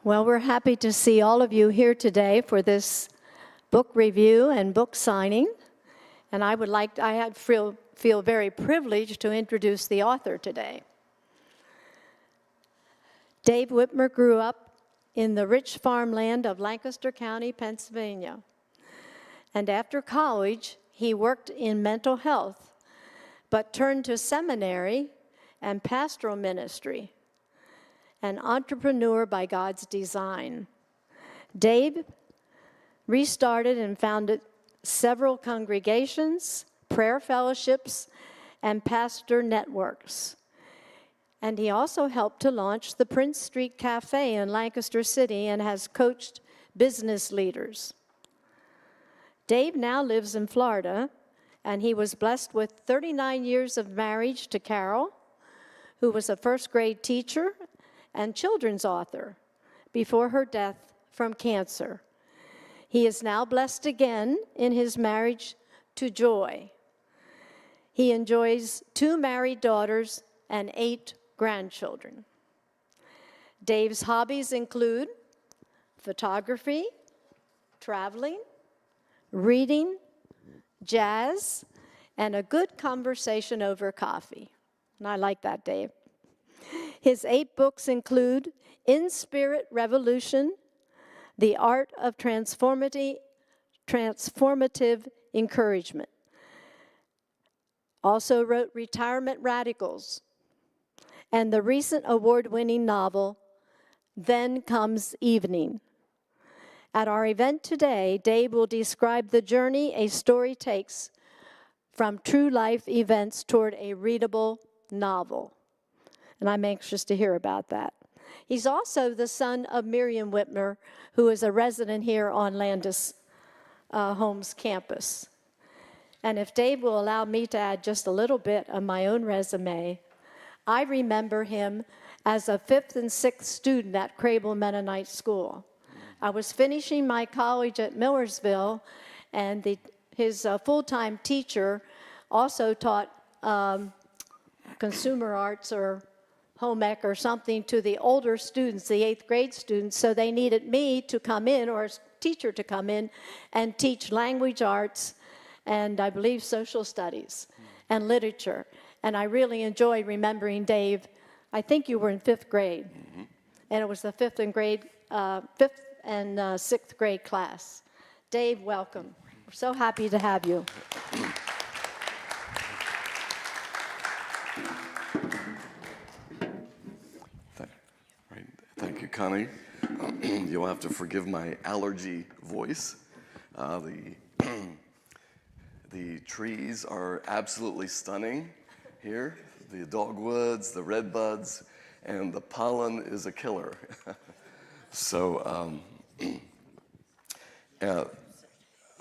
Well, we're happy to see all of you here today for this book review and book signing. And I feel very privileged to introduce the author today. Dave Witmer grew up in the rich farmland of Lancaster County, Pennsylvania. And after college, he worked in mental health, but turned to seminary and pastoral ministry. An entrepreneur by God's design. Dave restarted and founded several congregations, prayer fellowships, and pastor networks. And he also helped to launch the Prince Street Cafe in Lancaster City and has coached business leaders. Dave now lives in Florida, and he was blessed with 39 years of marriage to Carol, who was a first-grade teacher and children's author before her death from cancer. He is now blessed again in his marriage to Joy. He enjoys 2 married daughters and 8 grandchildren. Dave's hobbies include photography, traveling, reading, jazz, and a good conversation over coffee. And I like that, Dave. His 8 books include In Spirit Revolution, The Art of Transformative Encouragement. Also wrote Retirement Radicals, and the recent award-winning novel, Then Comes Evening. At our event today, Dave will describe the journey a story takes from true life events toward a readable novel. And I'm anxious to hear about that. He's also the son of Miriam Witmer, who is a resident here on Landis Homes campus. And if Dave will allow me to add just a little bit of my own resume, I remember him as a 5th and 6th student at Crable Mennonite School. I was finishing my college at Millersville, and his full-time teacher also taught consumer arts or home ec or something to the older students, the 8th grade students, so they needed me to come in, or a teacher to come in, and teach language arts and I believe social studies and literature. And I really enjoy remembering Dave. I think you were in 5th grade, and it was the 5th and 6th grade class. Dave, welcome. We're so happy to have you. Thank you, Connie. You'll have to forgive my allergy voice. The trees are absolutely stunning here. The dogwoods, the redbuds, and the pollen is a killer. So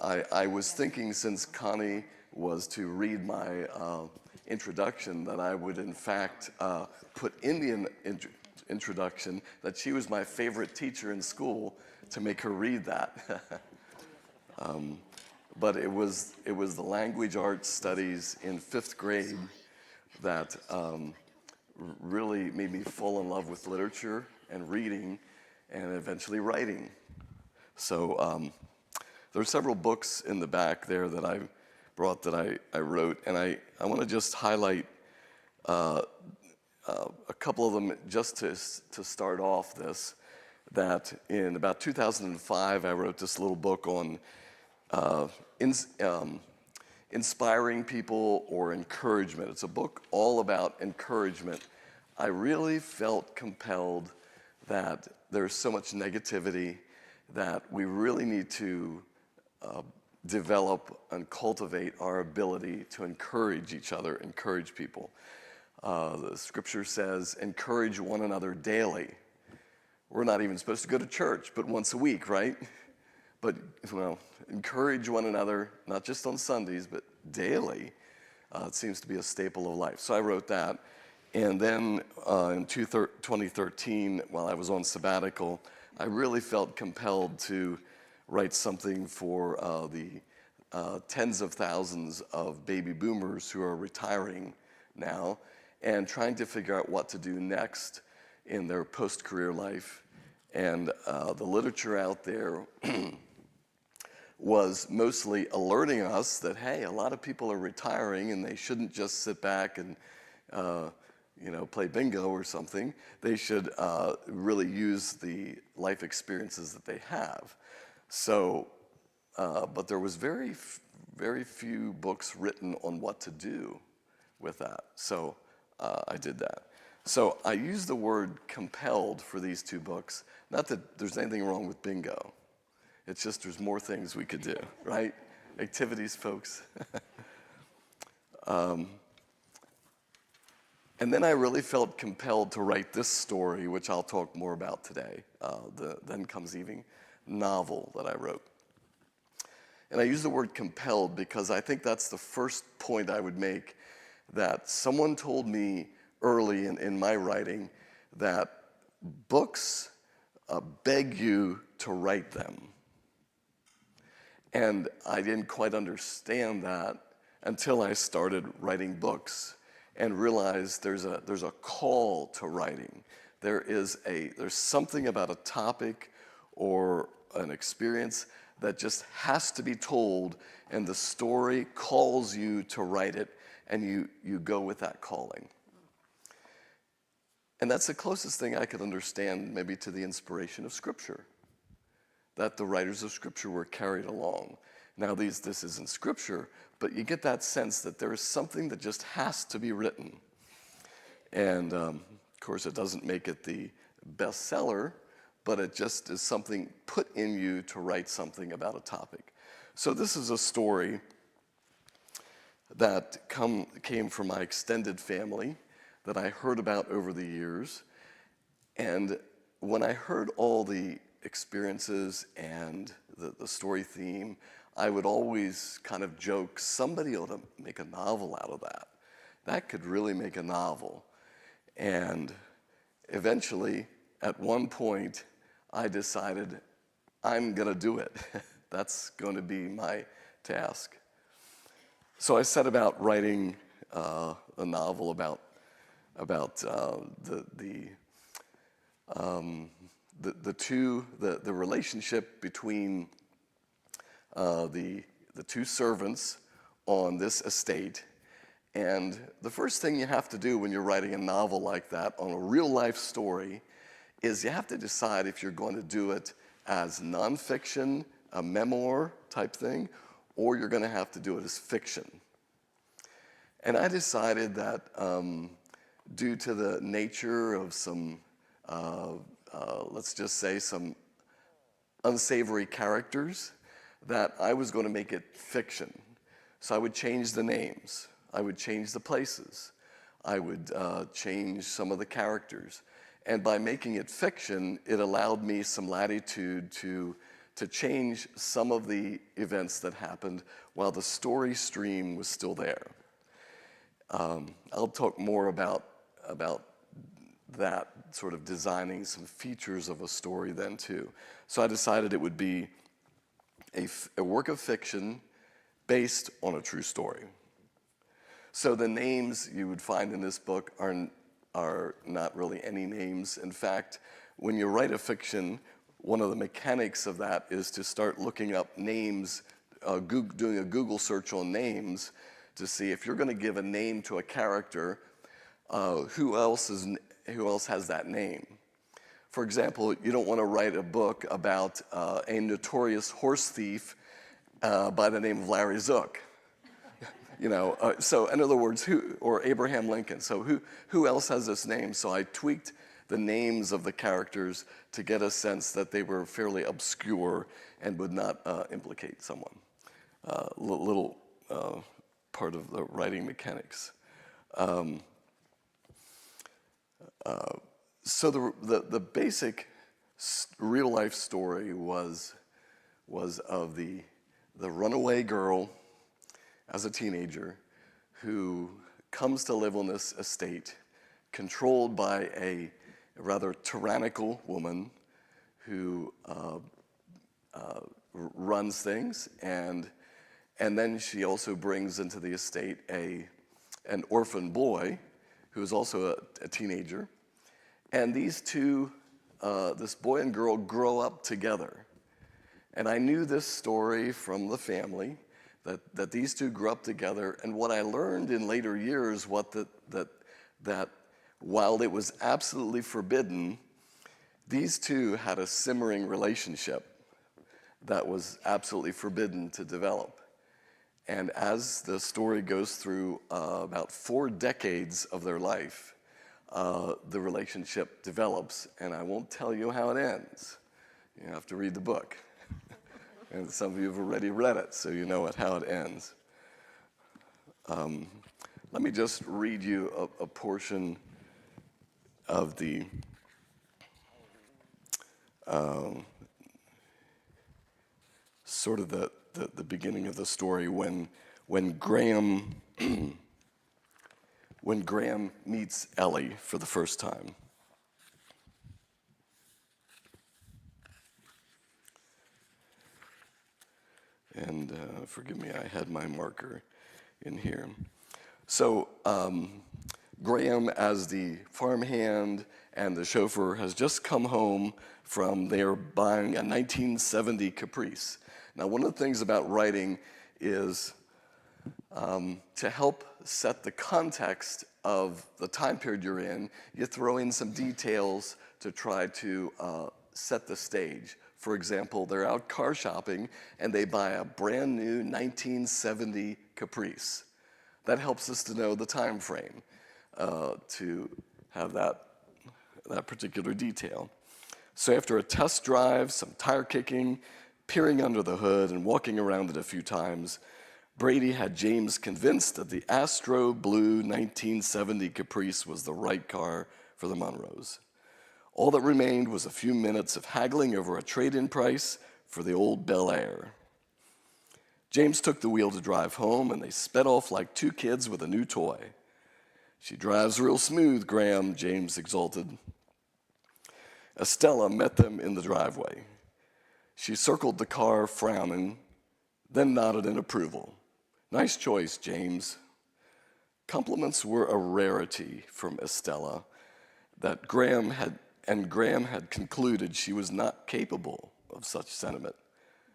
I was thinking, since Connie was to read my introduction, that I would in fact put in the introduction that she was my favorite teacher in school, to make her read that. But it was the language arts studies in 5th grade that really made me fall in love with literature and reading and eventually writing. So there are several books in the back there that I brought that I wrote, and I want to just highlight a couple of them just to start off this. That in about 2005, I wrote this little book on inspiring people or encouragement. It's a book all about encouragement. I really felt compelled that there's so much negativity that we really need to develop and cultivate our ability to encourage each other, encourage people. The scripture says, encourage one another daily. We're not even supposed to go to church, but once a week, right? But, well, encourage one another, not just on Sundays, but daily. It seems to be a staple of life. So I wrote that. And then in 2013, while I was on sabbatical, I really felt compelled to write something for the tens of thousands of baby boomers who are retiring now and trying to figure out what to do next in their post-career life And the literature out there was mostly alerting us that, hey, a lot of people are retiring and they shouldn't just sit back and play bingo or something. They should really use the life experiences that they have. So, but there was very few books written on what to do with that. So I did that. So I used the word compelled for these two books. Not that there's anything wrong with bingo. It's just there's more things we could do, right? Activities, folks. And then I really felt compelled to write this story, which I'll talk more about today, the Then Comes Evening novel that I wrote. And I use the word compelled because I think that's the first point I would make, that someone told me early in my writing that books beg you to write them. And I didn't quite understand that until I started writing books and realized there's a call to writing. There's something about a topic or an experience that just has to be told, and the story calls you to write it, and you go with that calling. And that's the closest thing I could understand maybe to the inspiration of Scripture, that the writers of Scripture were carried along. Now this isn't Scripture, but you get that sense that there is something that just has to be written. And of course it doesn't make it the bestseller, but it just is something put in you to write something about a topic. So this is a story that came from my extended family that I heard about over the years. And when I heard all the experiences and the story theme, I would always kind of joke, somebody ought to make a novel out of that. That could really make a novel. And eventually, at one point, I decided I'm going to do it. That's going to be my task. So I set about writing a novel about the relationship between the two servants on this estate. And the first thing you have to do when you're writing a novel like that on a real life story is you have to decide if you're going to do it as nonfiction, a memoir type thing, or you're going to have to do it as fiction. And I decided that due to the nature of some, let's just say some unsavory characters, that I was going to make it fiction. So I would change the names, I would change the places, I would change some of the characters. And by making it fiction, it allowed me some latitude to change some of the events that happened while the story stream was still there. I'll talk more about that, sort of designing some features of a story then too. So I decided it would be a work of fiction based on a true story. So the names you would find in this book are not really any names. In fact, when you write a fiction, one of the mechanics of that is to start looking up names, doing a Google search on names to see if you're going to give a name to a character, who else has that name. For example, you don't want to write a book about a notorious horse thief by the name of Larry Zook. So in other words, or Abraham Lincoln. So who else has this name? So I tweaked the names of the characters to get a sense that they were fairly obscure and would not implicate someone. Little part of the writing mechanics. So the basic real life story was of the runaway girl as a teenager who comes to live on this estate controlled by a rather tyrannical woman who runs things, and then she also brings into the estate an orphan boy who is also a teenager. And these two this boy and girl grow up together. And I knew this story from the family, that these two grew up together. And what I learned in later years, that while it was absolutely forbidden, these two had a simmering relationship that was absolutely forbidden to develop. And as the story goes through about 4 decades of their life, the relationship develops, and I won't tell you how it ends. You have to read the book. And some of you have already read it, so you know how it ends. Let me just read you a portion of the sort of the beginning of the story when Graham when Graham meets Ellie for the first time. And forgive me, I had my marker in here. So Graham, as the farmhand and the chauffeur, has just come home from there buying a 1970 Caprice. Now, one of the things about writing is to help set the context of the time period you're in, you throw in some details to try to set the stage. For example, they're out car shopping and they buy a brand new 1970 Caprice. That helps us to know the time frame, to have that particular detail. So after a test drive, some tire kicking, peering under the hood and walking around it a few times, Brady had James convinced that the Astro Blue 1970 Caprice was the right car for the Monroes. All that remained was a few minutes of haggling over a trade-in price for the old Bel Air. James took the wheel to drive home, and they sped off like two kids with a new toy. "She drives real smooth, Graham," James exulted. Estella met them in the driveway. She circled the car, frowning, then nodded in approval. "Nice choice, James." Compliments were a rarity from Estella that Graham had concluded she was not capable of such sentiment.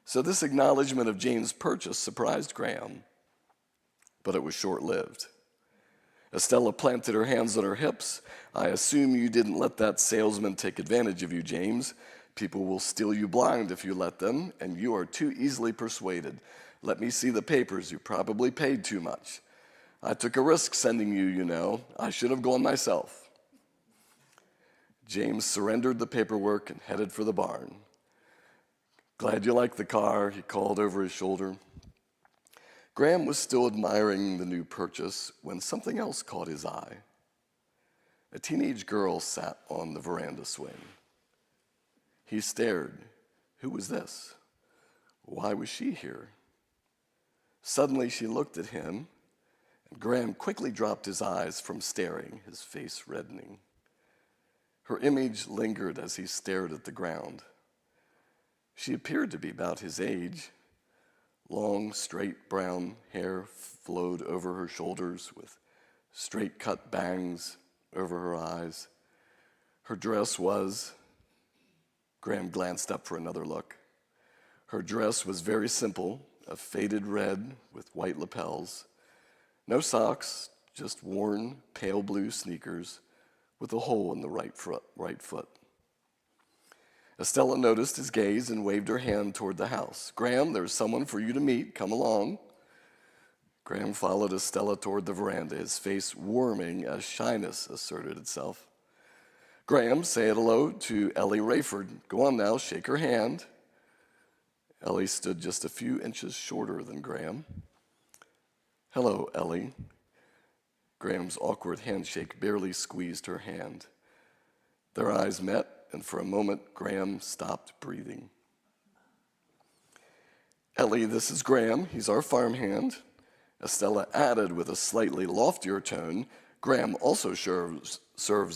So this acknowledgement of James' purchase surprised Graham, but it was short-lived. Estella planted her hands on her hips. "I assume you didn't let that salesman take advantage of you, James. People will steal you blind if you let them, and you are too easily persuaded. Let me see the papers. You probably paid too much. I took a risk sending you, you know. I should have gone myself." James surrendered the paperwork and headed for the barn. "Glad you like the car," he called over his shoulder. Graham was still admiring the new purchase when something else caught his eye. A teenage girl sat on the veranda swing. He stared. Who was this? Why was she here? Suddenly she looked at him, and Graham quickly dropped his eyes from staring, his face reddening. Her image lingered as he stared at the ground. She appeared to be about his age. Long, straight brown hair flowed over her shoulders with straight-cut bangs over her eyes. Her dress was... Graham glanced up for another look. Her dress was very simple, a faded red with white lapels. No socks, just worn pale blue sneakers with a hole in the right foot. Estella noticed his gaze and waved her hand toward the house. "Graham, there's someone for you to meet. Come along." Graham followed Estella toward the veranda, his face warming as shyness asserted itself. "Graham, say hello to Ellie Rayford. Go on now, shake her hand." Ellie stood just a few inches shorter than Graham. "Hello, Ellie." Graham's awkward handshake barely squeezed her hand. Their eyes met, and for a moment, Graham stopped breathing. "Ellie, this is Graham. He's our farmhand." Estella added with a slightly loftier tone, "Graham also serves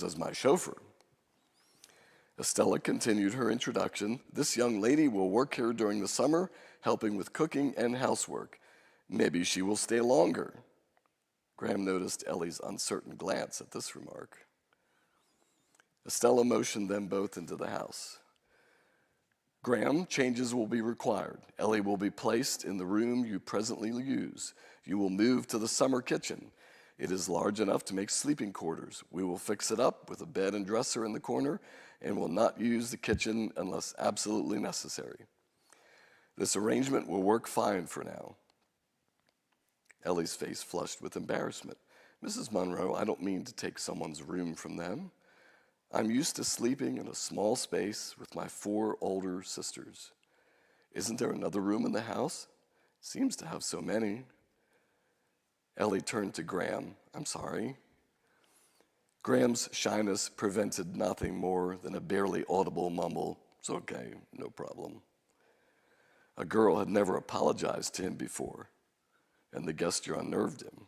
as my chauffeur." Estella continued her introduction. "This young lady will work here during the summer, helping with cooking and housework. Maybe she will stay longer." Graham noticed Ellie's uncertain glance at this remark. Estella motioned them both into the house. Graham, changes will be required. Ellie will be placed in the room you presently use. You will move to the summer kitchen. It is large enough to make sleeping quarters. We will fix it up with a bed and dresser in the corner and will not use the kitchen unless absolutely necessary. This arrangement will work fine for now. Ellie's face flushed with embarrassment. Mrs. Munro, I don't mean to take someone's room from them. I'm used to sleeping in a small space with my 4 older sisters. Isn't there another room in the house? Seems to have so many. Ellie turned to Graham. I'm sorry. Graham's shyness prevented nothing more than a barely audible mumble. It's okay, no problem. A girl had never apologized to him before, and the gesture unnerved him.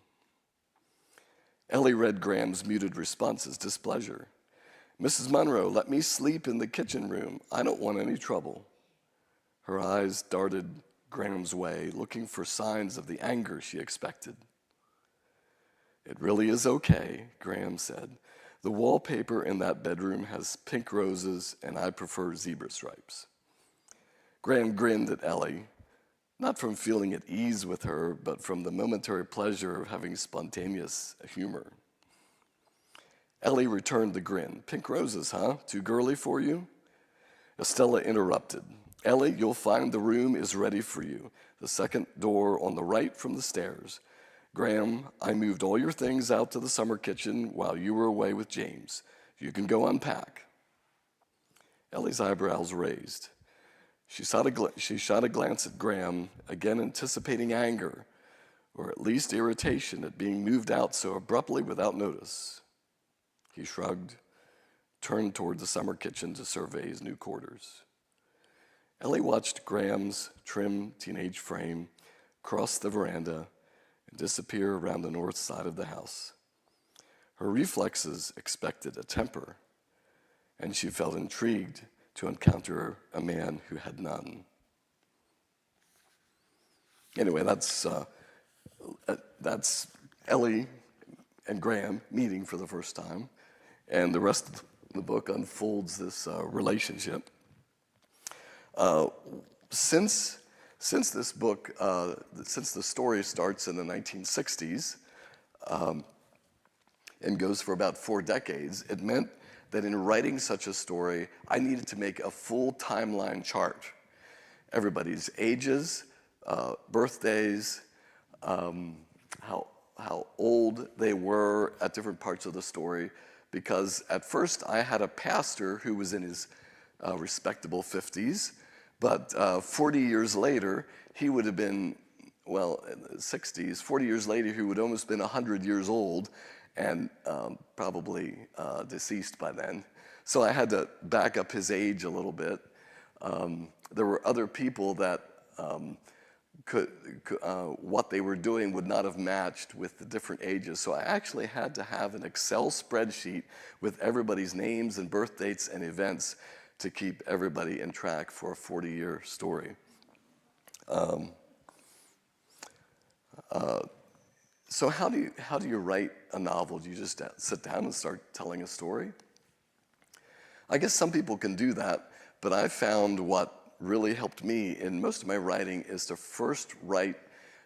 Ellie read Graham's muted response as displeasure. Mrs. Munro, let me sleep in the kitchen room. I don't want any trouble. Her eyes darted Graham's way, looking for signs of the anger she expected. It really is okay, Graham said. The wallpaper in that bedroom has pink roses, and I prefer zebra stripes. Graham grinned at Ellie, not from feeling at ease with her, but from the momentary pleasure of having spontaneous humor. Ellie returned the grin. Pink roses, huh? Too girly for you? Estella interrupted. Ellie, you'll find the room is ready for you. The second door on the right from the stairs. Graham, I moved all your things out to the summer kitchen while you were away with James. You can go unpack. Ellie's eyebrows raised. She shot a glance at Graham, again anticipating anger, or at least irritation at being moved out so abruptly without notice. He shrugged, turned toward the summer kitchen to survey his new quarters. Ellie watched Graham's trim teenage frame cross the veranda and disappear around the north side of the house. Her reflexes expected a temper, and she felt intrigued to encounter a man who had none. Anyway, that's Ellie and Graham meeting for the first time, and the rest of the book unfolds this relationship. Since this book, since the story starts in the 1960s and goes for about 4 decades, it meant that in writing such a story, I needed to make a full timeline chart. Everybody's ages, birthdays, how old they were at different parts of the story, because at first I had a pastor who was in his respectable 50s, but 40 years later, he would have been, well, in the 60s, 40 years later, he would have almost been 100 years old and probably deceased by then. So I had to back up his age a little bit. There were other people that what they were doing would not have matched with the different ages. So I actually had to have an Excel spreadsheet with everybody's names and birth dates and events to keep everybody in track for a 40-year story. So how do you write a novel? Do you just sit down and start telling a story? I guess some people can do that, but I found what really helped me in most of my writing is to first write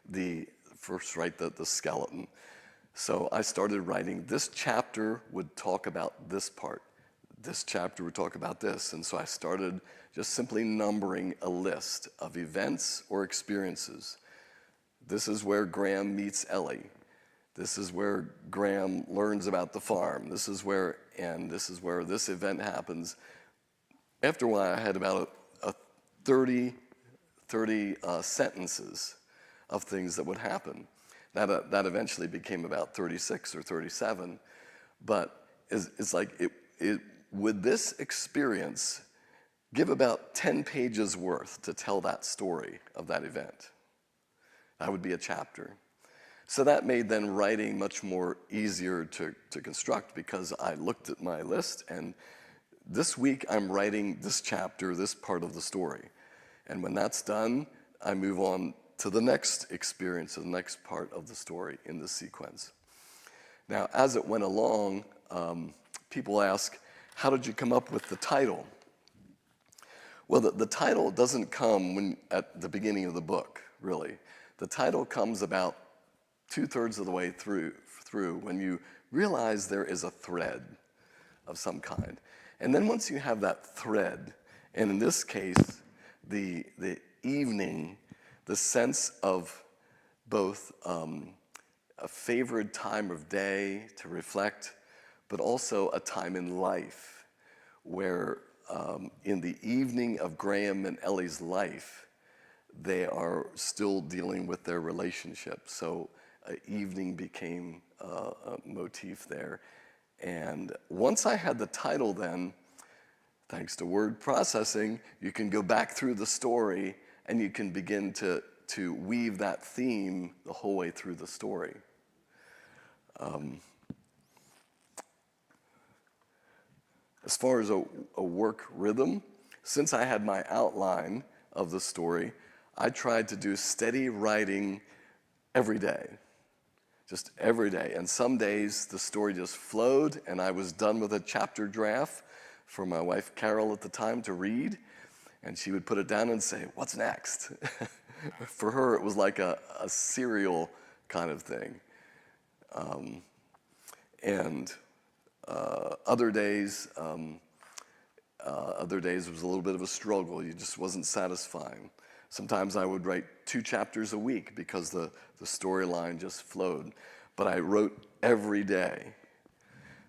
the skeleton. So I started writing, this chapter would talk about this part. This chapter would talk about this. And so I started just simply numbering a list of events or experiences. This is where Graham meets Ellie. This is where Graham learns about the farm. This is where this event happens. After a while, I had about 30 sentences of things that would happen. That eventually became about 36 or 37. But it's like, would this experience give about 10 pages worth to tell that story of that event? That would be a chapter. So that made then writing much more easier to construct, because I looked at my list and this week I'm writing this chapter, this part of the story. And when that's done, I move on to the next experience, the next part of the story in the sequence. Now, as it went along, people ask, how did you come up with the title? Well, the title doesn't come at the beginning of the book, really. The title comes about 2/3 of the way through when you realize there is a thread of some kind. And then once you have that thread, and in this case, the evening, the sense of both a favored time of day to reflect, but also a time in life where in the evening of Graham and Ellie's life, they are still dealing with their relationship. So evening became a motif there. And once I had the title then, thanks to word processing, you can go back through the story and you can begin to weave that theme the whole way through the story. As far as a work rhythm, since I had my outline of the story, I tried to do steady writing every day, just every day. And some days the story just flowed and I was done with a chapter draft for my wife Carol at the time to read, and she would put it down and say, "What's next?" For her, it was like a serial kind of thing. And other days it was a little bit of a struggle. It just wasn't satisfying. Sometimes I would write 2 chapters a week because the storyline just flowed. But I wrote every day.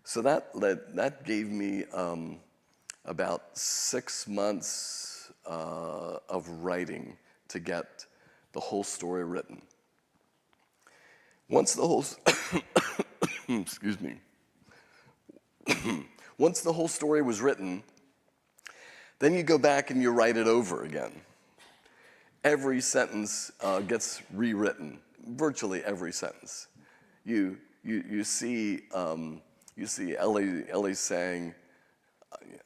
So that gave me about 6 months of writing to get the whole story written. Once the whole excuse me. Once the whole story was written, then you go back and you write it over again. Every sentence gets rewritten, virtually every sentence. You see Ellie saying,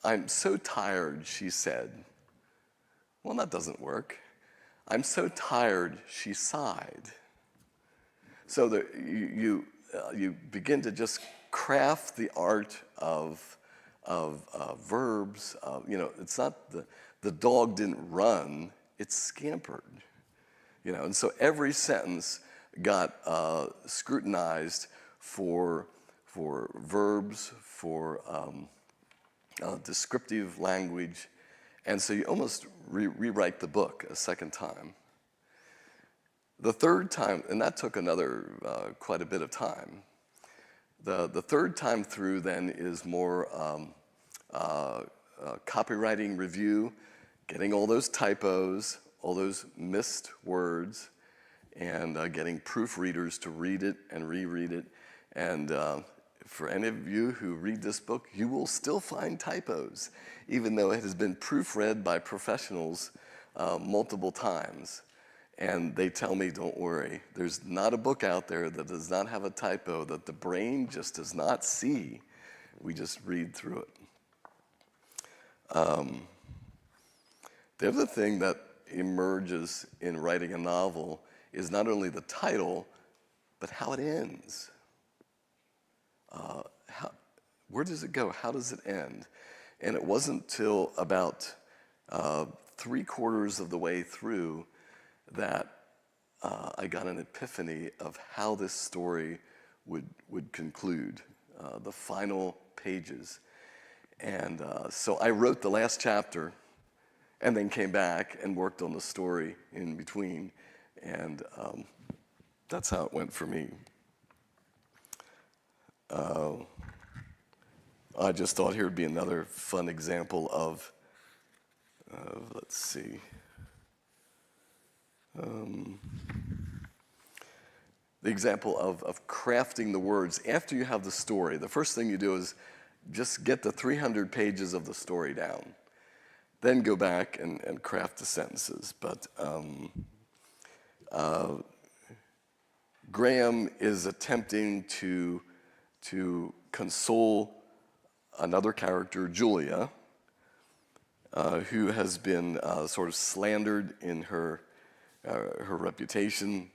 "I'm so tired," she said. Well, that doesn't work. "I'm so tired," she sighed. So that you begin to just craft the art of verbs. It's not the dog didn't run, it scampered. And so every sentence got scrutinized for verbs, for descriptive language, and so you almost rewrite the book a second time. The third time, and that took another quite a bit of time. The third time through then is more copywriting review, getting all those typos, all those missed words, and getting proofreaders to read it and reread it. And for any of you who read this book, you will still find typos, even though it has been proofread by professionals multiple times. And they tell me, don't worry, there's not a book out there that does not have a typo that the brain just does not see. We just read through it. The other thing that emerges in writing a novel is not only the title, but how it ends. Where does it go? How does it end? And it wasn't till about 3/4 of the way through that I got an epiphany of how this story would conclude, the final pages. And so I wrote the last chapter and then came back and worked on the story in between. And that's how it went for me. I just thought here would be another fun example of, let's see. The example of crafting the words. After you have the story, the first thing you do is just get the 300 pages of the story down. Then go back and craft the sentences. But Graham is attempting to console another character, Julia, who has been sort of slandered in her reputation.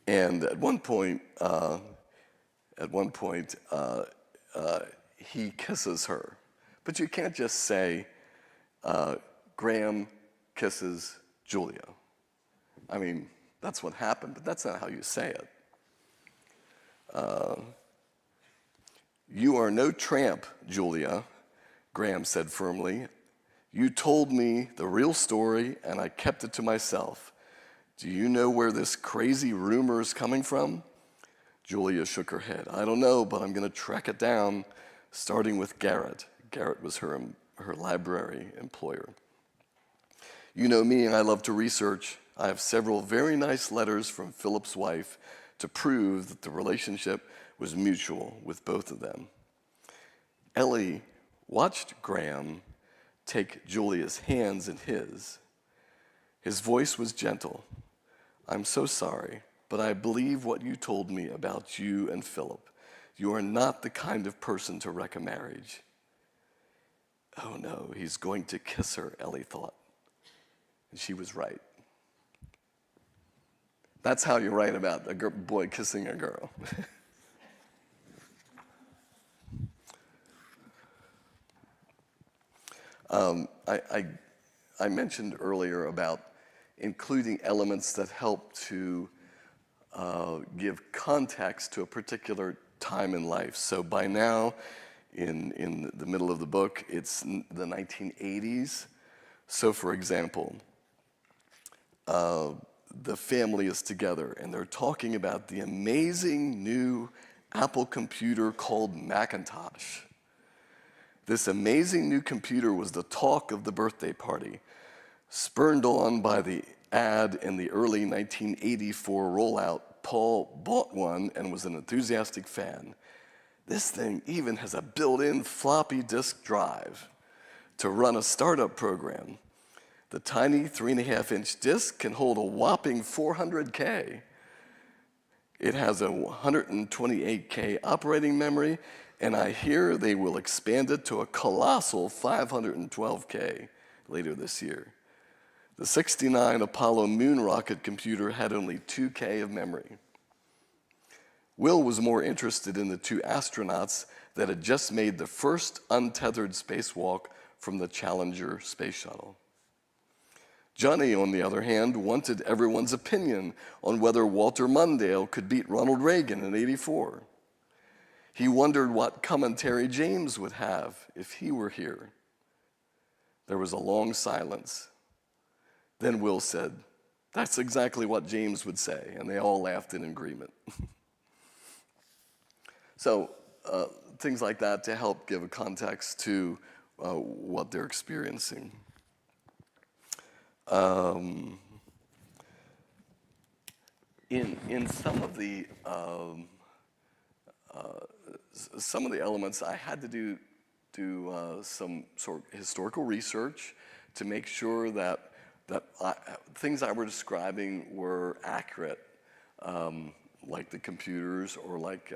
And at one point, he kisses her. But you can't just say, Graham kisses Julia. I mean, that's what happened, but that's not how you say it. You are no tramp, Julia, Graham said firmly. You told me the real story, and I kept it to myself. Do you know where this crazy rumor is coming from? Julia shook her head. I don't know, but I'm going to track it down, starting with Garrett. Garrett was her library employer. You know me, and I love to research. I have several very nice letters from Philip's wife to prove that the relationship was mutual with both of them. Ellie watched Graham take Julia's hands in his. His voice was gentle. I'm so sorry, but I believe what you told me about you and Philip. You are not the kind of person to wreck a marriage. Oh no, he's going to kiss her, Ellie thought. And she was right. That's how you write about a boy kissing a girl. I mentioned earlier about including elements that help to give context to a particular time in life. So by now, in the middle of the book, it's the 1980s. So for example, the family is together and they're talking about the amazing new Apple computer called Macintosh. This amazing new computer was the talk of the birthday party, spurred on by the ad in the early 1984 rollout. Paul bought one and was an enthusiastic fan. This thing even has a built-in floppy disk drive to run a startup program. The tiny 3.5-inch disk can hold a whopping 400K. It has a 128K operating memory, and I hear they will expand it to a colossal 512K later this year. The 69 Apollo moon rocket computer had only 2K of memory. Will was more interested in the two astronauts that had just made the first untethered spacewalk from the Challenger space shuttle. Johnny, on the other hand, wanted everyone's opinion on whether Walter Mondale could beat Ronald Reagan in '84. He wondered what commentary James would have if he were here. There was a long silence. Then Will said, "That's exactly what James would say," and they all laughed in agreement. So things like that to help give a context to what they're experiencing. In some of the elements, I had to do some sort of historical research to make sure that things I were describing were accurate, like the computers or like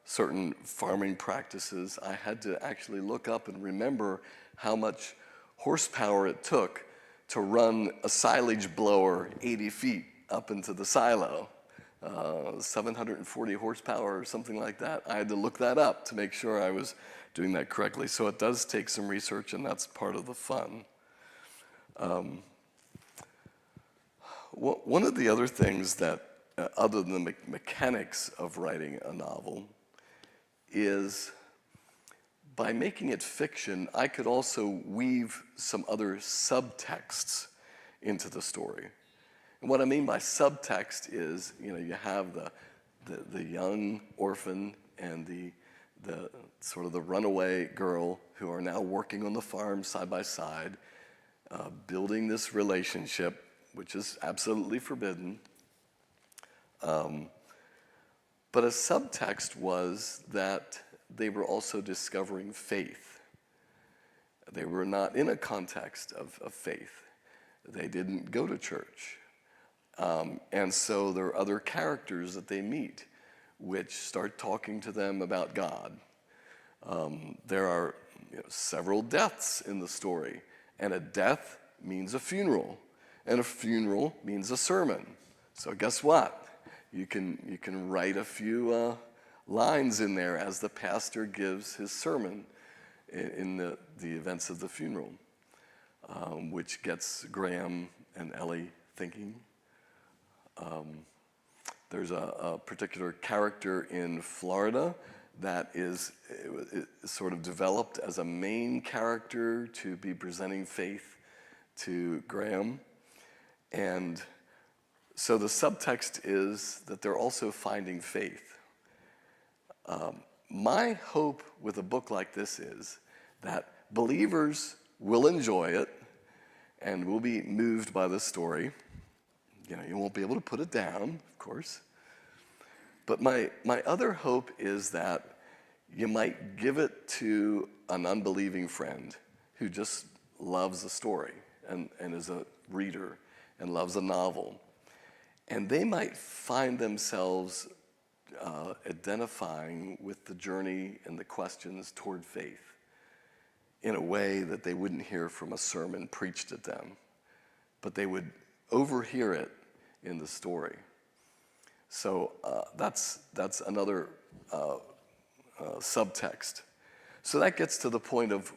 certain farming practices. I had to actually look up and remember how much horsepower it took to run a silage blower 80 feet up into the silo. 740 horsepower or something like that. I had to look that up to make sure I was doing that correctly. So it does take some research, and that's part of the fun. One of the other things that, other than the mechanics of writing a novel, is by making it fiction, I could also weave some other subtexts into the story. And what I mean by subtext is, you have the young orphan and the sort of the runaway girl who are now working on the farm side by side, building this relationship, which is absolutely forbidden. But a subtext was that they were also discovering faith. They were not in a context of faith. They didn't go to church. And so there are other characters that they meet which start talking to them about God. There are several deaths in the story, and a death means a funeral, and a funeral means a sermon. So guess what? You can write a few lines in there as the pastor gives his sermon in the events of the funeral, which gets Graham and Ellie thinking. There's a particular character in Florida that is sort of developed as a main character to be presenting faith to Graham. And so the subtext is that they're also finding faith. My hope with a book like this is that believers will enjoy it and will be moved by the story. You know, you won't be able to put it down, of course. But my other hope is that you might give it to an unbelieving friend who just loves a story and is a reader and loves a novel. And they might find themselves identifying with the journey and the questions toward faith in a way that they wouldn't hear from a sermon preached at them, but they would overhear it in the story. So that's another subtext. So that gets to the point of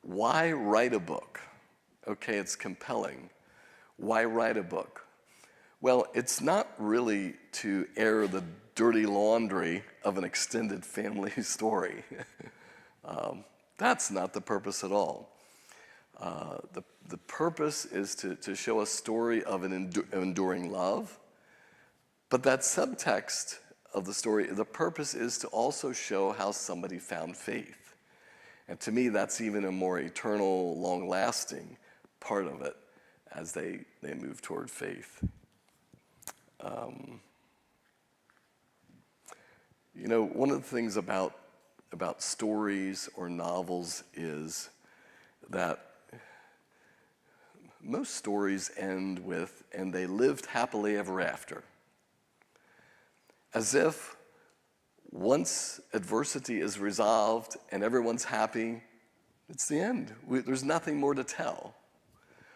why write a book? Okay, it's compelling. Why write a book? Well, it's not really to air the dirty laundry of an extended family story. That's not the purpose at all. The purpose is to show a story of an enduring love, but that subtext of the story, the purpose is to also show how somebody found faith. And to me, that's even a more eternal, long-lasting part of it as they move toward faith. You know, one of the things about stories or novels is that most stories end with, and they lived happily ever after. As if once adversity is resolved and everyone's happy, it's the end. There's nothing more to tell.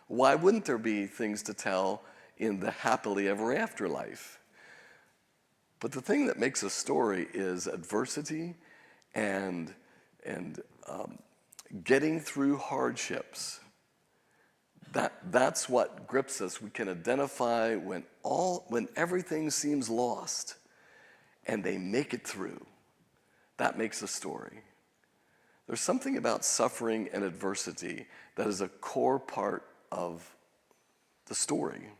Why wouldn't there be things to tell in the happily ever after life? But the thing that makes a story is adversity and getting through hardships. That's what grips us. We can identify when everything seems lost and they make it through. That makes a story. There's something about suffering and adversity that is a core part of the story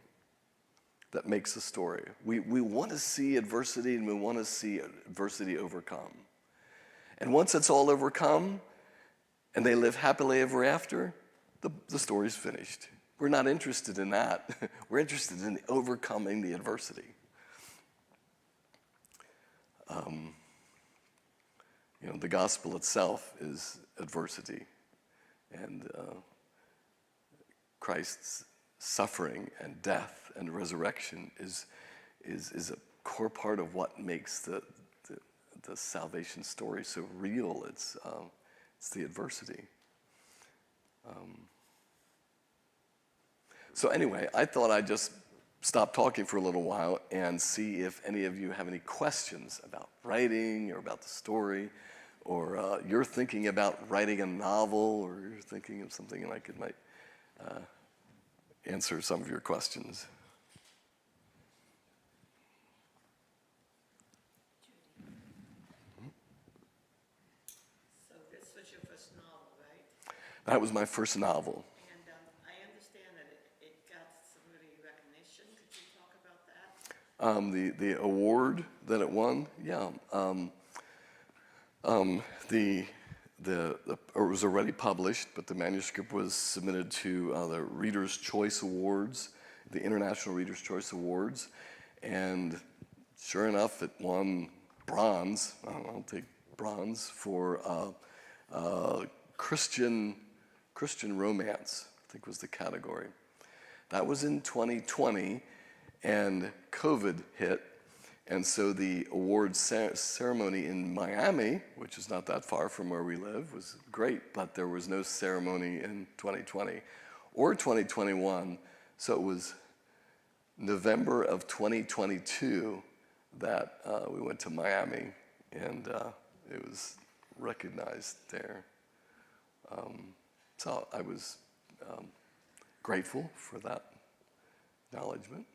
that makes a story. We want to see adversity, and we want to see adversity overcome. And once it's all overcome and they live happily ever after, the story's finished. We're not interested in that. We're interested in overcoming the adversity. You know, the gospel itself is adversity. And Christ's suffering and death and resurrection is a core part of what makes the salvation story so real. It's the adversity. So anyway, I thought I'd just stop talking for a little while and see if any of you have any questions about writing or about the story, or you're thinking about writing a novel, or you're thinking of something like it might answer some of your questions. So this was your first novel, right? That was my first novel. And I understand that it got some really recognition. Could you talk about that? The award that it won, yeah. It was already published, but the manuscript was submitted to the Reader's Choice Awards, the International Reader's Choice Awards, and sure enough, it won bronze. I'll take bronze for Christian romance, I think was the category. That was in 2020, and COVID hit. And so the awards ceremony in Miami, which is not that far from where we live, was great, but there was no ceremony in 2020 or 2021. So it was November of 2022 that we went to Miami and it was recognized there. So I was grateful for that acknowledgement.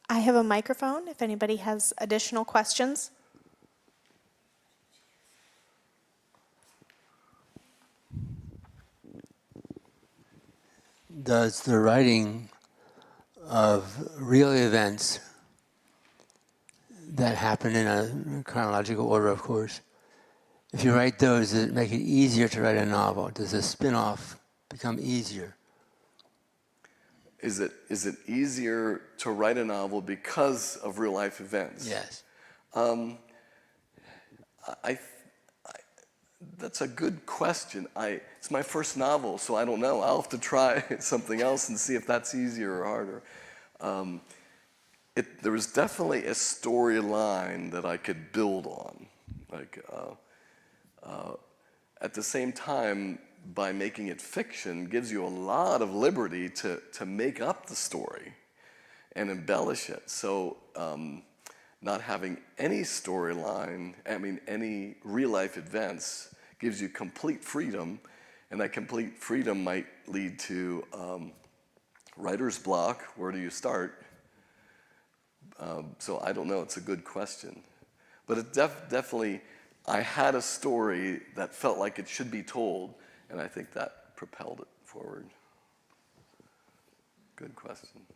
I have a microphone if anybody has additional questions. Does the writing of real events that happen in a chronological order, of course, if you write those, does it make it easier to write a novel? Does the spin-off become easier? Is it easier to write a novel because of real life events? Yes. That's a good question. It's my first novel, so I don't know. I'll have to try something else and see if that's easier or harder. There was definitely a storyline that I could build on. At the same time, by making it fiction, gives you a lot of liberty to make up the story and embellish it. So not having any storyline, any real-life events, gives you complete freedom, and that complete freedom might lead to writer's block. Where do you start? So I don't know. It's a good question. But it definitely, I had a story that felt like it should be told, and I think that propelled it forward. Good question.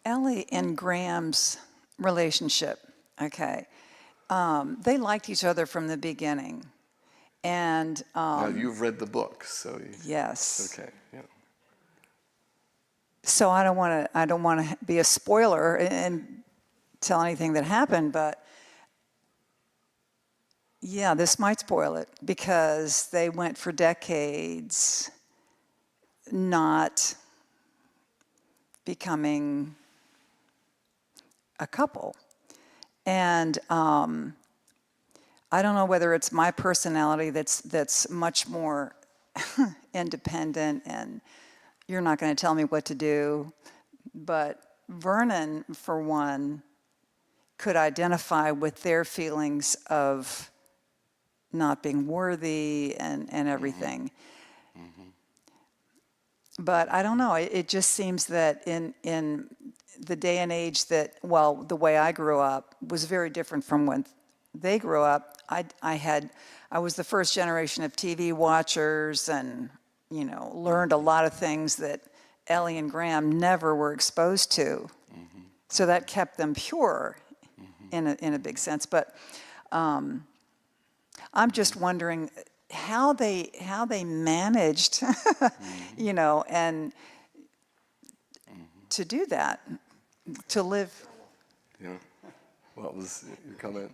Ellie and Graham's relationship, okay, they liked each other from the beginning. And Now, you've read the book, so yes. okay, yeah. So I don't want to be a spoiler and tell anything that happened, but yeah, this might spoil it because they went for decades not becoming a couple. And I don't know whether it's my personality that's much more independent and you're not going to tell me what to do. But Vernon, for one, could identify with their feelings of not being worthy and everything. Mm-hmm. But I don't know, it just seems that in the day and age that, well, the way I grew up was very different from when they grew up. I was the first generation of TV watchers and, learned a lot of things that Ellie and Graham never were exposed to. Mm-hmm. So that kept them pure in a big sense. But I'm just wondering how they managed, and to do that, to live. Yeah. What was your comment?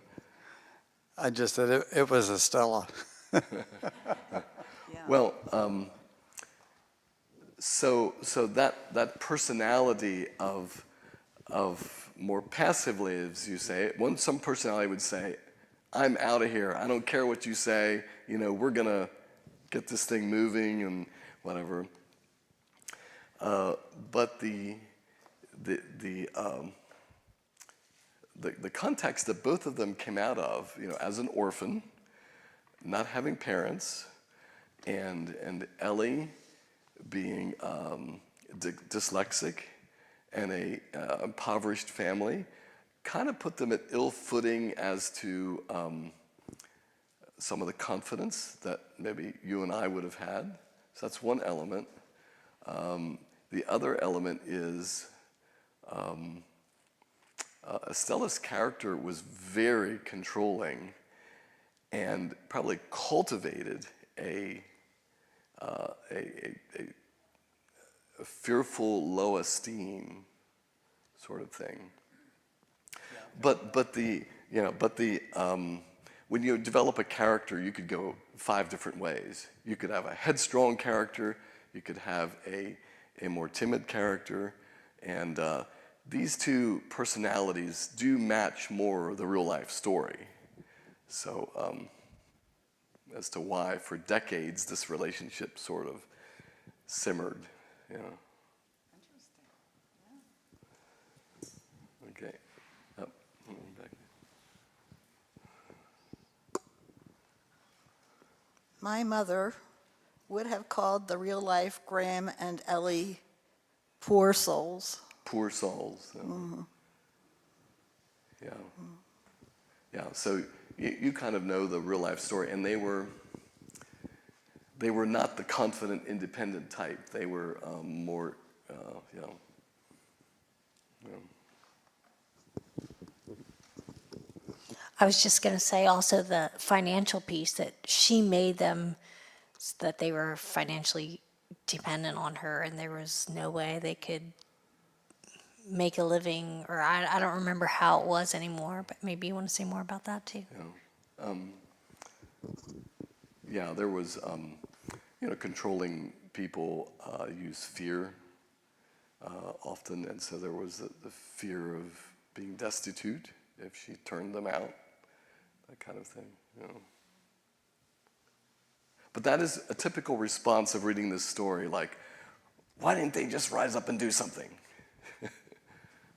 I just said it was a Stella. Yeah. Well, so that personality of more passively, as you say, some personality would say, "I'm out of here. I don't care what you say. We're gonna get this thing moving and whatever." But the context that both of them came out of, as an orphan, not having parents, and Ellie being dyslexic and a impoverished family, kind of put them at ill footing as to some of the confidence that maybe you and I would have had. So that's one element. The other element is Estella's character was very controlling and probably cultivated a fearful low esteem sort of thing. Yeah. But when you develop a character, you could go 5 different ways. You could have a headstrong character, you could have a more timid character, and these two personalities do match more the real life story. So as to why for decades this relationship sort of simmered, Okay. Up. Back. My mother would have called the real life Graham and Ellie poor souls. Poor souls. Yeah. Yeah. So you kind of know the real life story, and they were not the confident, independent type. They were more, you know. I was just going to say also the financial piece that she made them so that they were financially dependent on her and there was no way they could make a living, or I don't remember how it was anymore, but maybe you want to say more about that too. Yeah, there was, controlling people use fear often, and so there was the fear of being destitute if she turned them out, that kind of thing. But that is a typical response of reading this story, like, why didn't they just rise up and do something?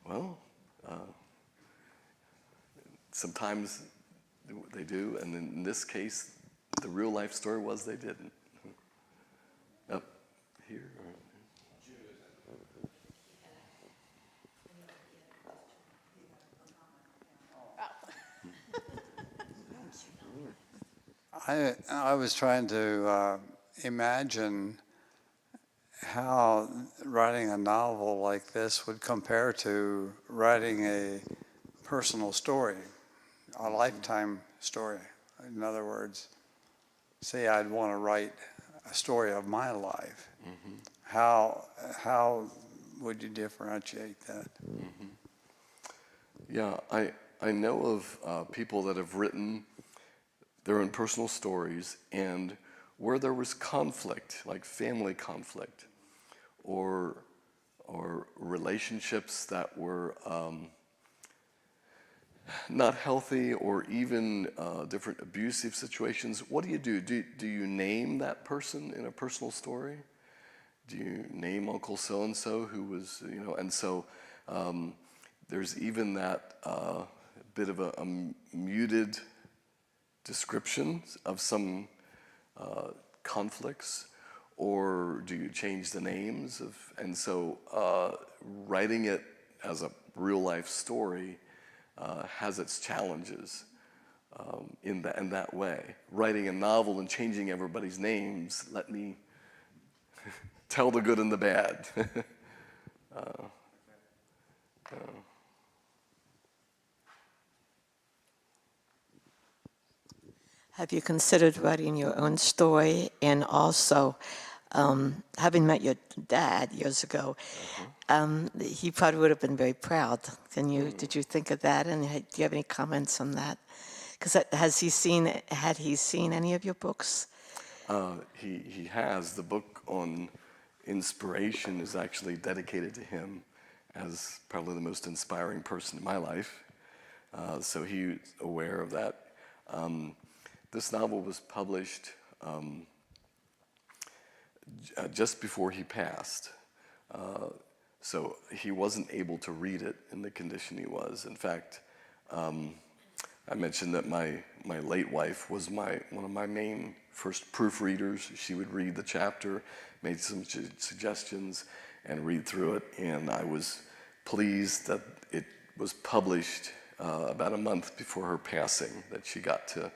Well, sometimes they do, and in this case, the real life story was they didn't. Up here. I was trying to imagine how writing a novel like this would compare to writing a personal story, a lifetime story. In other words, say I'd want to write a story of my life. How would you differentiate that? Yeah, I know of people that have written their own personal stories, and where there was conflict, like family conflict, or relationships that were not healthy, or even different abusive situations, what do you do? Do you name that person in a personal story? Do you name Uncle so-and-so who was, and so there's even that bit of a muted description of some conflicts, or do you change the names of, and so writing it as a real life story has its challenges in that way. Writing a novel and changing everybody's names, let me tell the good and the bad. Have you considered writing your own story? And also, having met your dad years ago, he probably would have been very proud. Did you think of that? And do you have any comments on that? Because had he seen any of your books? He has. The book on inspiration is actually dedicated to him as probably the most inspiring person in my life. So he's aware of that. This novel was published just before he passed. So he wasn't able to read it in the condition he was. In fact, I mentioned that my late wife was one of my main first proofreaders. She would read the chapter, made some suggestions, and read through it. And I was pleased that it was published about a month before her passing, that she got to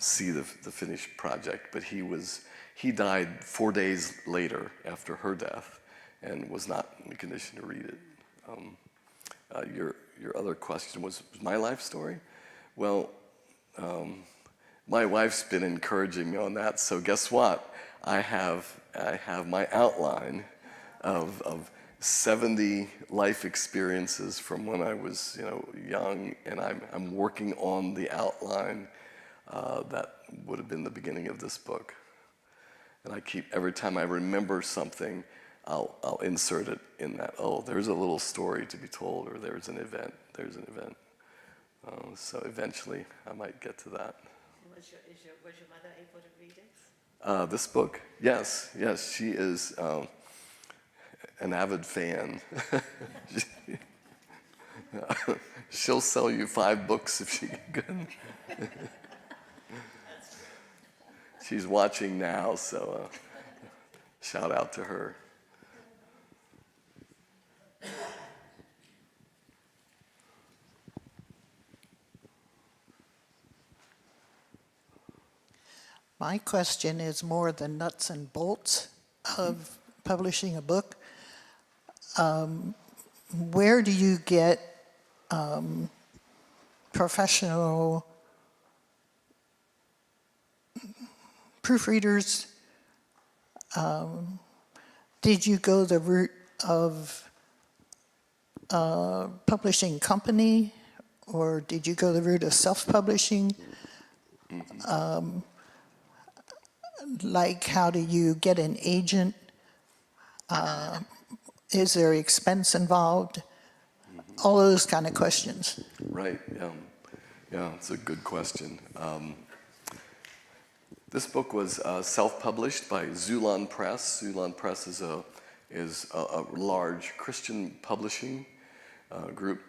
see the finished project. But he died 4 days later after her death, and was not in a condition to read it. Your other question was my life story? Well, my wife's been encouraging me on that, so guess what? I have my outline of 70 life experiences from when I was young, and I'm working on the outline that would have been the beginning of this book. And every time I remember something, I'll insert it in that. Oh, there's a little story to be told, or there's an event. So eventually, I might get to that. Was your mother able to read it? This book, yes, she is an avid fan. she'll sell you 5 books if she can. She's watching now, so shout out to her. My question is more the nuts and bolts of publishing a book. Where do you get professional proofreaders? Did you go the route of a publishing company, or did you go the route of self-publishing? Like, how do you get an agent? Is there expense involved? All those kind of questions. Right, yeah, it's a good question. This book was self-published by Zulon Press. Zulon Press is a large Christian publishing group.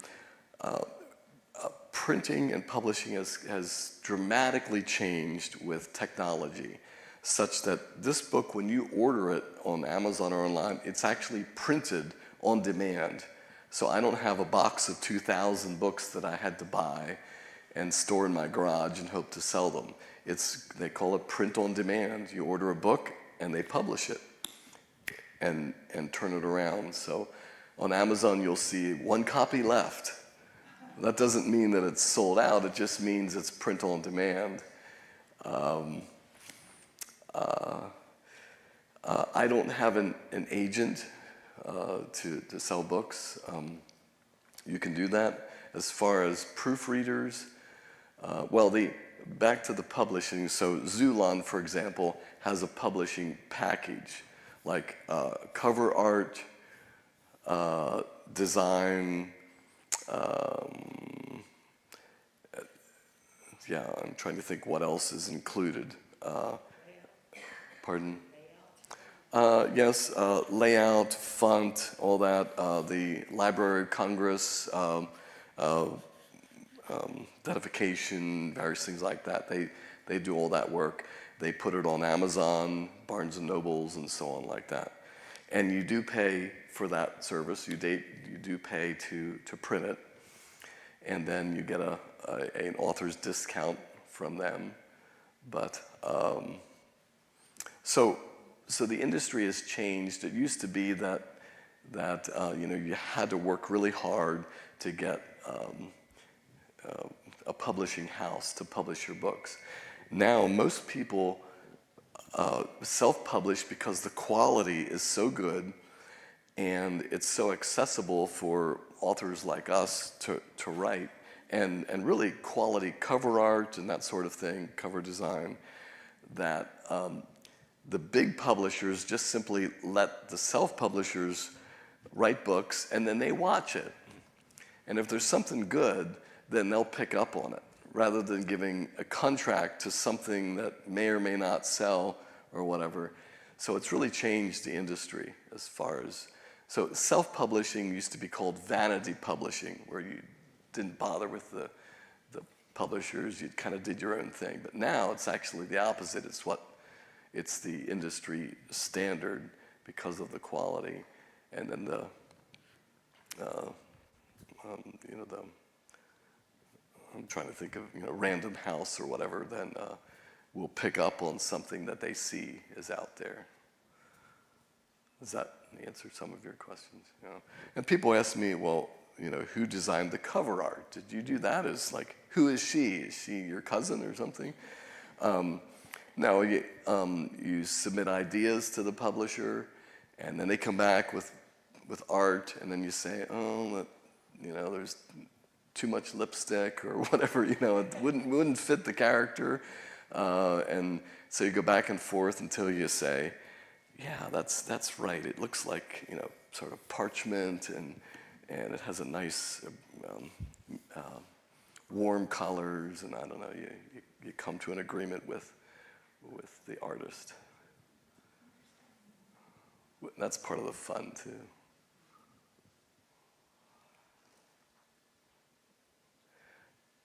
Printing and publishing has dramatically changed with technology, such that this book, when you order it on Amazon or online, it's actually printed on demand. So I don't have a box of 2,000 books that I had to buy and store in my garage and hope to sell them. They call it print on demand. You order a book and they publish it and turn it around. So on Amazon you'll see 1 copy left. That doesn't mean that it's sold out, it just means it's print on demand. I don't have an agent to sell books. You can do that. As far as proofreaders, back to the publishing. So Zulon, for example, has a publishing package, like cover art, design. I'm trying to think what else is included. Pardon? Yes, layout, font, all that. The Library of Congress, dedication, various things like that. They do all that work. They put it on Amazon, Barnes and Nobles, and so on like that. And you do pay for that service. You do pay to print it, and then you get an author's discount from them. But so the industry has changed. It used to be that you had to work really hard to get a publishing house to publish your books. Now most people self-publish because the quality is so good and it's so accessible for authors like us to write, and really quality cover art and that sort of thing, cover design, that the big publishers just simply let the self-publishers write books and then they watch it. And if there's something good, then they'll pick up on it, rather than giving a contract to something that may or may not sell or whatever. So it's really changed the industry as far as, so self-publishing used to be called vanity publishing, where you didn't bother with the publishers, you kind of did your own thing. But now it's actually the opposite. It's the industry standard because of the quality, and then I'm trying to think of, Random House or whatever, then will pick up on something that they see is out there. Does that answer some of your questions? And people ask me, well, who designed the cover art? Did you do that? Who is she? Is she your cousin or something? No, you submit ideas to the publisher, and then they come back with art, and then you say, there's too much lipstick or whatever, it wouldn't fit the character, and so you go back and forth until you say, yeah, that's right. It looks like sort of parchment, and it has a nice warm colors, and I don't know. You come to an agreement with the artist. That's part of the fun too.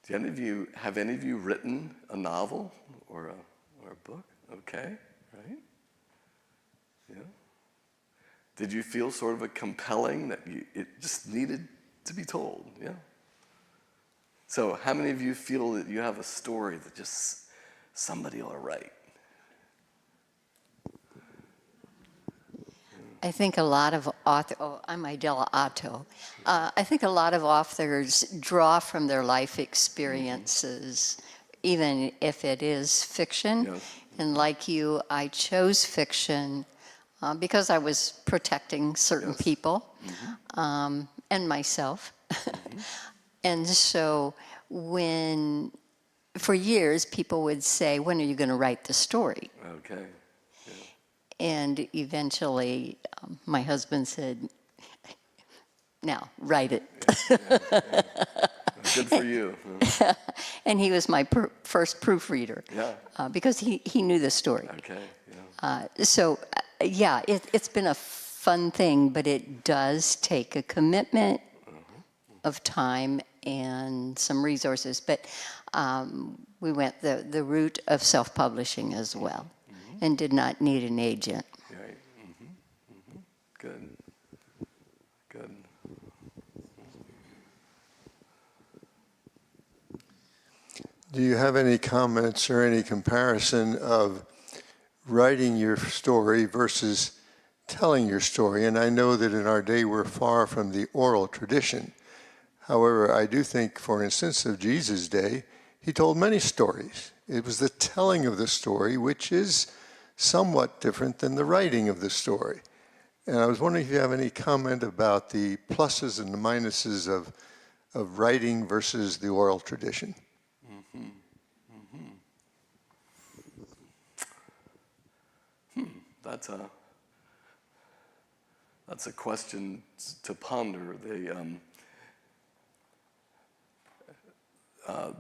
Have any of you written a novel or a book? Okay, right? Yeah. Did you feel sort of a compelling that it just needed to be told? Yeah. So how many of you feel that you have a story that just somebody will write? I think a lot of authors, I'm Idella Otto. I think a lot of authors draw from their life experiences, even if it is fiction. Yes. And like you, I chose fiction because I was protecting certain Yes. people and myself. And so for years, people would say, when are you going to write the story? Okay. And eventually, my husband said, now, write it. Good for you. And he was my first proofreader Yeah. because he knew the story. Okay. Yeah. It's been a fun thing, but it does take a commitment of time and some resources. But we went the route of self-publishing as well and did not need an agent. Right. Good. Good. Do you have any comments or any comparison of writing your story versus telling your story? And I know that in our day we're far from the oral tradition. However, I do think, for instance, of Jesus' day, he told many stories. It was the telling of the story which is somewhat different than the writing of the story. And I was wondering if you have any comment about the pluses and the minuses of writing versus the oral tradition. That's a question to ponder.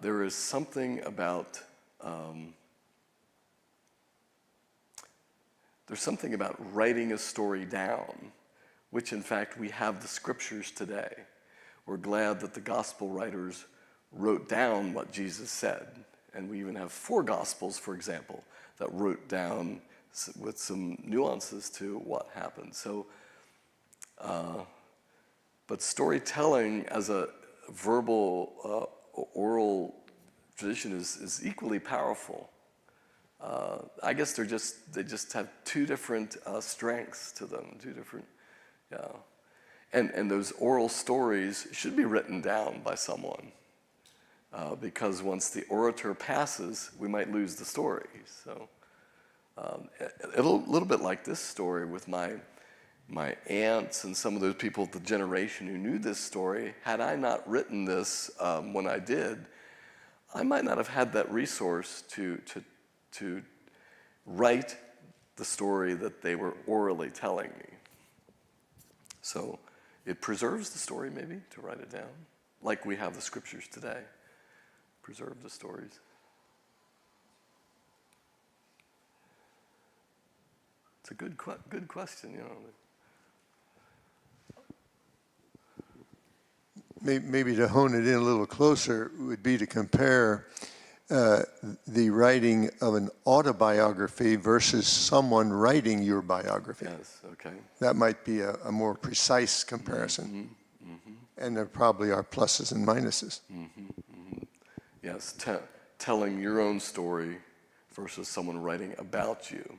There is something about writing a story down, which in fact we have the scriptures today. We're glad that the gospel writers wrote down what Jesus said. And we even have 4 gospels, for example, that wrote down with some nuances to what happened. So, but storytelling as a verbal, oral tradition is equally powerful. I guess they just have 2 different strengths to them, 2 different, yeah. And those oral stories should be written down by someone. Because once the orator passes, we might lose the story. So, a little bit like this story with my aunts and some of those people of the generation who knew this story. Had I not written this when I did, I might not have had that resource to write the story that they were orally telling me. So it preserves the story maybe to write it down, like we have the scriptures today. Preserve the stories. It's a good question, you know. Maybe to hone it in a little closer would be to compare the writing of an autobiography versus someone writing your biography. Yes, okay. That might be a more precise comparison. And there probably are pluses and minuses. Yes, telling your own story versus someone writing about you.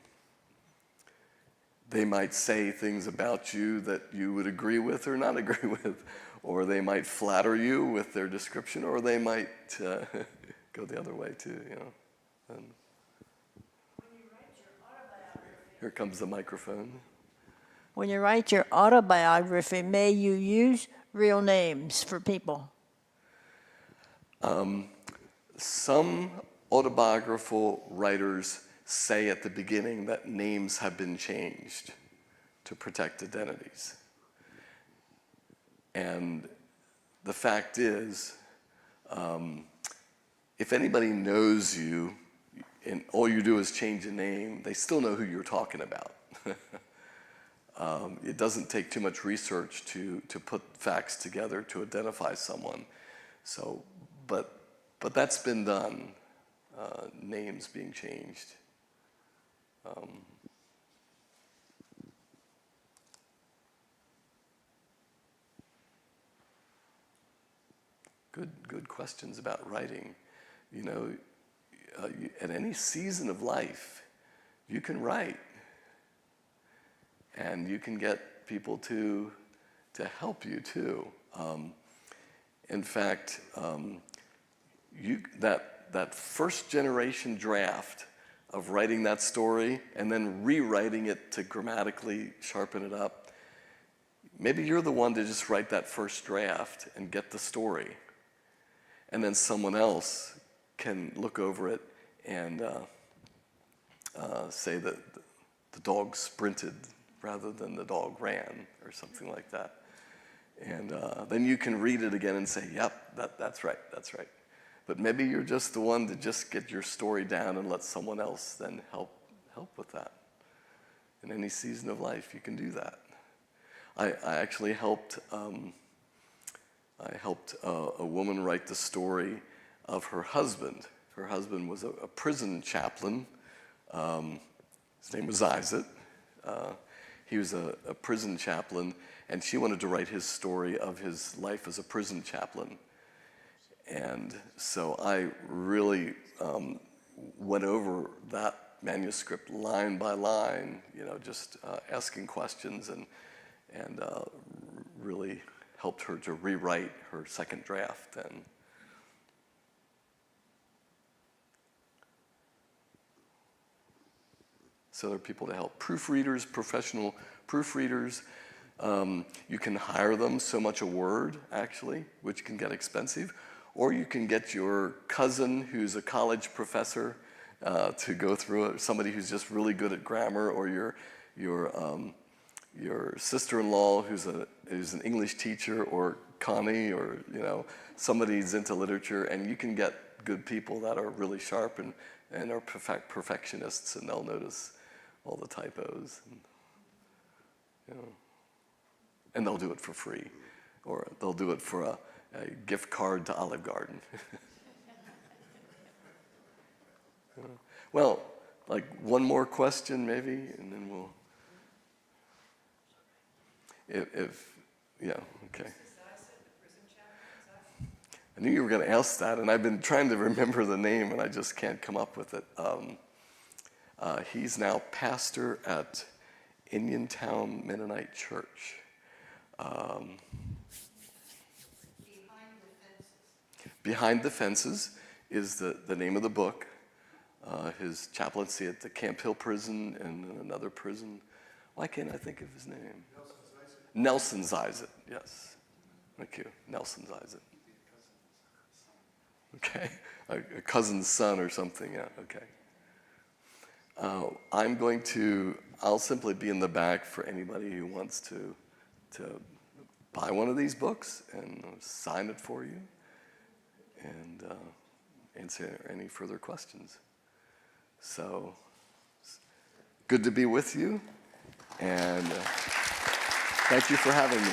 They might say things about you that you would agree with or not agree with, or they might flatter you with their description, or they might go the other way too, you know. And here comes the microphone. When you write your autobiography, may you use real names for people? Some autobiographical writers say at the beginning that names have been changed to protect identities. And the fact is, if anybody knows you and all you do is change a name, they still know who you're talking about. It doesn't take too much research to put facts together to identify someone. So, but But that's been done, names being changed. Good questions about writing. You know, at any season of life, you can write. And you can get people to help you too. In fact, that first generation draft of writing that story and then rewriting it to grammatically sharpen it up, maybe you're the one to just write that first draft and get the story. And then someone else can look over it and say that the dog sprinted rather than the dog ran, or something like that. And then you can read it again and say, yep, that's right. But maybe you're just the one to just get your story down and let someone else then help with that. In any season of life, you can do that. I actually helped a woman write the story of her husband. Her husband was a prison chaplain. His name was Isaac. He was a prison chaplain, and she wanted to write his story of his life as a prison chaplain. And so I really went over that manuscript line by line, just asking questions and really helped her to rewrite her second draft then. So there are people to help. Proofreaders, professional proofreaders. You can hire them so much a word, actually, which can get expensive. Or you can get your cousin who's a college professor to go through it, somebody who's just really good at grammar, or your sister-in-law who's an English teacher, or Connie, or somebody who's into literature, and you can get good people that are really sharp and are perfectionists, and they'll notice all the typos, and they'll do it for free, or they'll do it for a gift card to Olive Garden. Well, like one more question maybe, and then we'll. Okay. I knew you were going to ask that, and I've been trying to remember the name, and I just can't come up with it. He's now pastor at Uniontown Mennonite Church. Behind the Fences is the name of the book. His chaplaincy at the Camp Hill prison and another prison. Why can't I think of his name? Nelson Zizet, yes. Thank you, Nelson Zizet. Okay, a cousin's son or something, yeah, okay. I'll simply be in the back for anybody who wants to buy one of these books and sign it for you and answer any further questions. So, good to be with you, and thank you for having me.